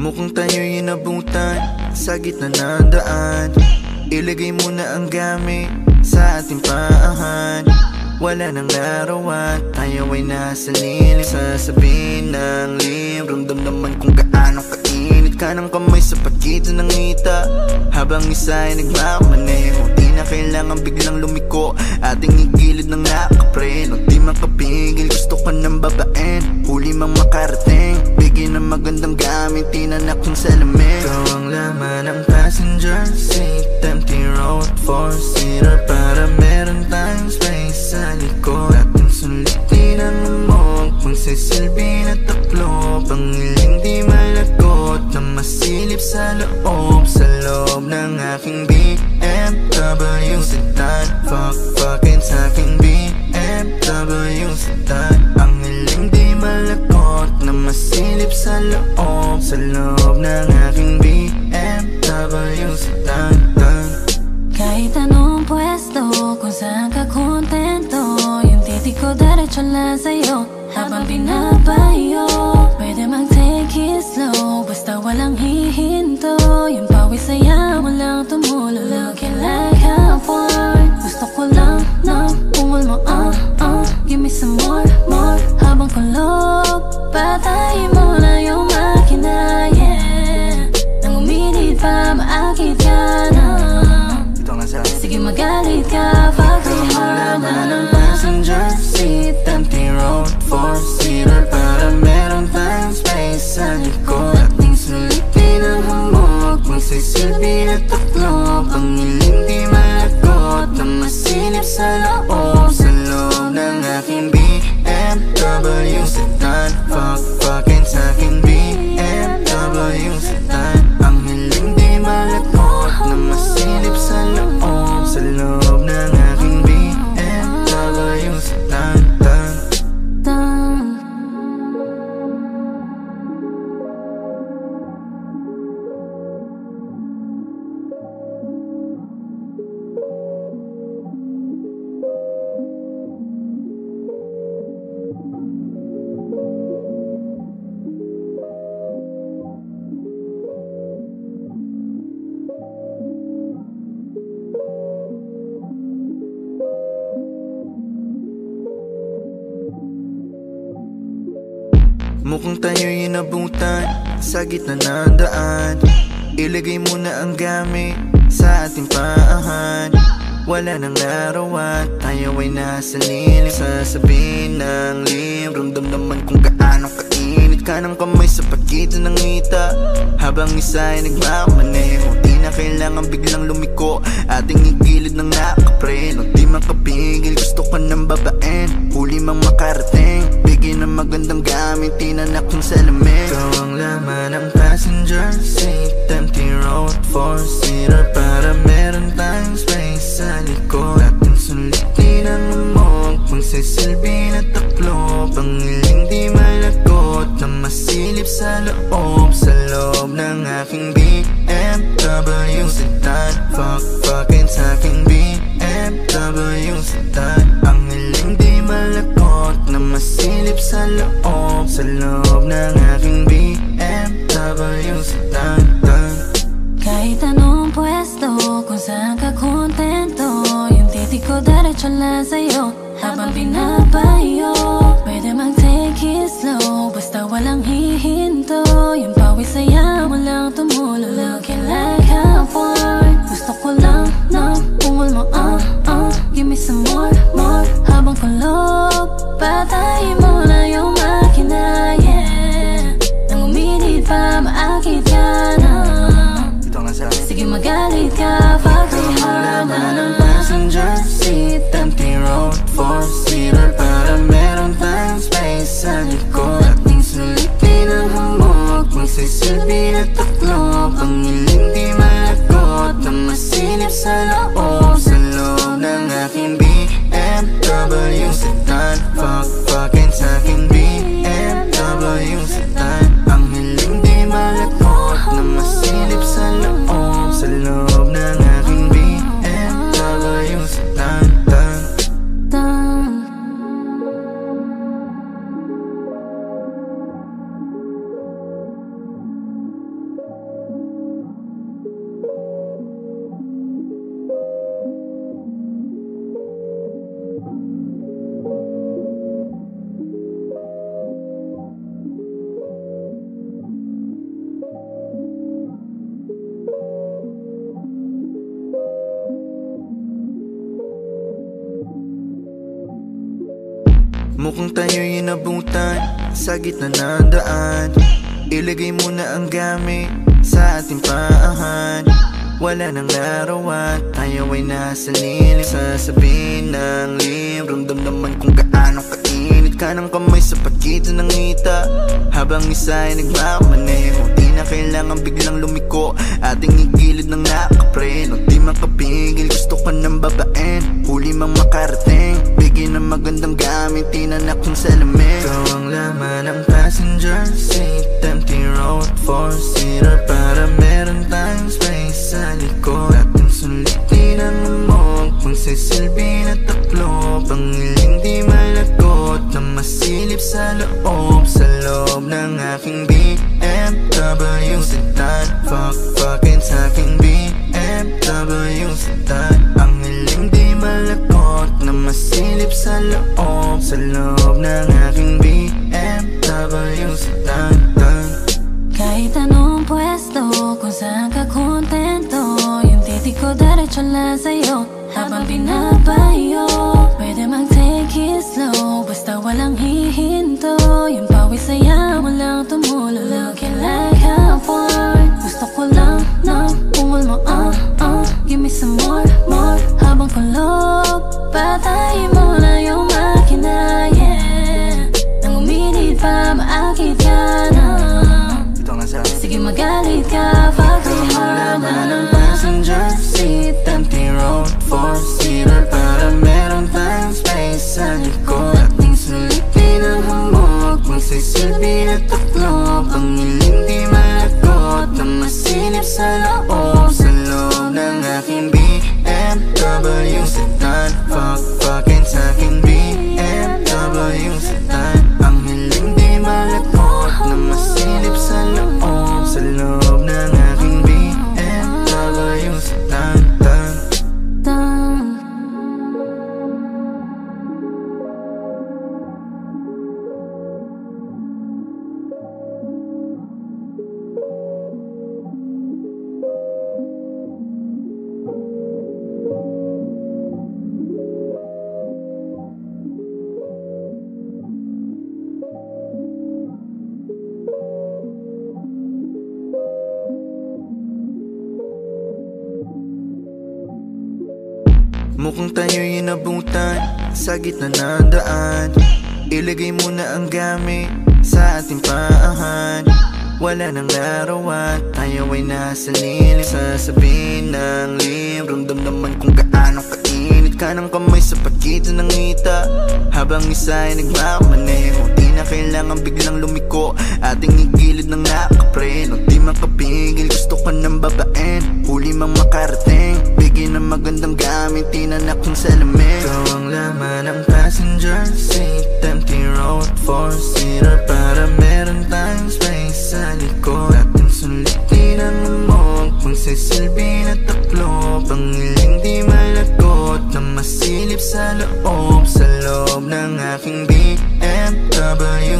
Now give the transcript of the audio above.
Mukhang tayo'y inabutan sa gitna ng daan. Ilagay mo na ang gamit sa ating paahan. Wala nang larawan, tayo ay nasa lilim. Sasabihin ng lim, ramdam naman kung gaano kainit ka ng kamay sa pagitan ng ngita. Habang isa ay nagmamaneho, di na kailangan biglang lumiko. Ating igilid ng nakapreno, di makapigil, gusto ka ng babaen. Huli mang makarating, bigyan ng magandang gamit, tinanak ng salamin. Ikaw ang laman ng passenger seat, empty road, four-seater, para meron tayong space sa likod. Ating sulitin ang amog, magsisilbi na taklo, pangiling di malagot na masilip sa loob ng aking BMW sedan. Fuck-fuckin' sa aking BMW sedan. Ang hiling di malagot na masilip sa loob ng aking BMW sedan. Kahit anong pwesto, kung saan ka kontento, yung titig ko diretso lang sa'yo habang binabayo. Pwede mag-take it slow, basta walang hihinto. Yung pawis saya mo lang tumulo, looking like a porn. Gusto ko lang na pungol mo, give me some more, more. Habang kulob, patayin mo na yung makina, yeah. Nang uminit pa, maakit ka na. Sige magalit ka, fuck me hard na ng passenger seat, empty road, four-seater, para meron tayong space sa likod. Ating sulitin ang hamog, magsisilbi na taklo, pangiling di malagot na masilip sa loob ng aking BMW sedan. Fuck-fuckin' sa aking BMW sedan. Ang hiling di malagot na masilip sa loob ng aking BMW sedan. Mukhang tayo'y inabutan sa gitna ng daan. Ilagay mo na ang gamit sa ating paahan. Wala nang larawan, tayo ay nasa lilim. Sasabihin ng lim, ramdam naman kung gaano kainit ka ng kamay sa pagitan ng ngita. Habang isa ay nagmamaneho, di na kailangan biglang lumiko. Ating igilid ng nakapreno, di makapigil, gusto ka ng babaen. Huli mang makarating, bigyan ng magandang gamit, tinanak ng salamin. Ikaw ang laman ng passenger seat, empty road, four-seater, para meron tayong space sa likod. Ating sulitin ang amog, magsisilbi na taklo, pangiling di malagot na masilip sa loob ng aking BMW sedan. Fuck-fuckin' sa aking BMW sedan. Ang hiling di malagot na masilip sa loob ng aking BMW sedan. Kahit anong pwesto, kung saan ka kontento, yung titig ko diretso lang sa'yo habang binabayo. Pwede mag-take it slow, basta walang hihinto. Yung pawis saya mo lang tumulo, looking like a porn. Gusto ko lang na pungol mo, give me some more, more. Habang kulob, patayin mo na yung makina, yeah. Nang uminit pa, maakit ka na. Sige magalit ka, fuck me hard na ng passenger seat, empty road, four-seater, para meron tayong space sa likod. Ating sulitin ang hamog, magsisilbi na taklo, pangiling di malagot na masilip sa loob ng aking BMW sedan. Fuck-fuckin' sa aking BMW sedan. Ang hiling di malagot na masilip sa loob ng aking BMW sedan. Mukhang tayo'y inabutan sa gitna ng daan. Ilagay mo na ang gamit sa ating paahan. Wala nang larawan, tayo ay nasa lilim. Sasabihin ng lim, ramdam naman kung gaano kainit ka ng kamay sa pagitan ng ngita. Habang isa ay nagmamaneho, di na kailangan biglang lumiko. Ating igilid ng nakapreno, di makapigil, gusto ka ng babaen. Huli mang makarating, bigyan ng magandang gamit, tinanak ng salamin. Ikaw ang laman ng passenger seat, empty road, four-seater, para meron tayong space sa likod. Ating sulitin ang amog, magsisilbi na taklo. Pangiling di malagot na masilip sa loob ng aking BMW sedan. Fucking sa aking BMW sedan. Ang hiling di malagot na masilip sa loob ng aking BMW sedan. Kahit anong pwesto, kung saan ka kontento, yung titig ko diretso lang sa'yo habang binabayo. Pwede mag-take it slow, basta walang hihinto. Yung pawis saya mo lang tumulo, looking like a porn. Gusto ko lang na pungol mo, give me some more, more. Habang kulob, patayin mo na yung makina, yeah. Nang uminit pa, maakit ka na. Sige magalit ka, fuck me hard na ng passenger seat, empty road, four-seater, para meron tayong space sa likod. Ating sulitin ang hamog, magsisilbi na taklo. Pangiling di malagot na masilip sa loob ng aking BMW sedan. Fucking sa aking BMW sedan. Ang hiling di malagot na masilip sa loob ng aking BMW sedan. Mukhang tayo'y inabutan sa gitna ng daan. Ilagay mo na ang gamit sa ating paahan. Wala nang larawan, tayo ay nasa lilim. Sasabihin ng lim, ramdam naman kung gaano kainit ka ng kamay sa pagitan ng ngita. Habang isa ay nagmamaneho, di na kailangan biglang lumiko. Ating igilid ng nakapreno, di makapigil, gusto ka ng babaen. Huli mang makarating, bigyan ng magandang gamit, tinanak ng salamin. Ikaw ang laman ng passenger seat, empty road, four-seater, para meron tayong space sa likod. Ating sulitin ang amog, magsisilbi na taklo. Pangiling di malagot na masilip sa loob ng aking BMW.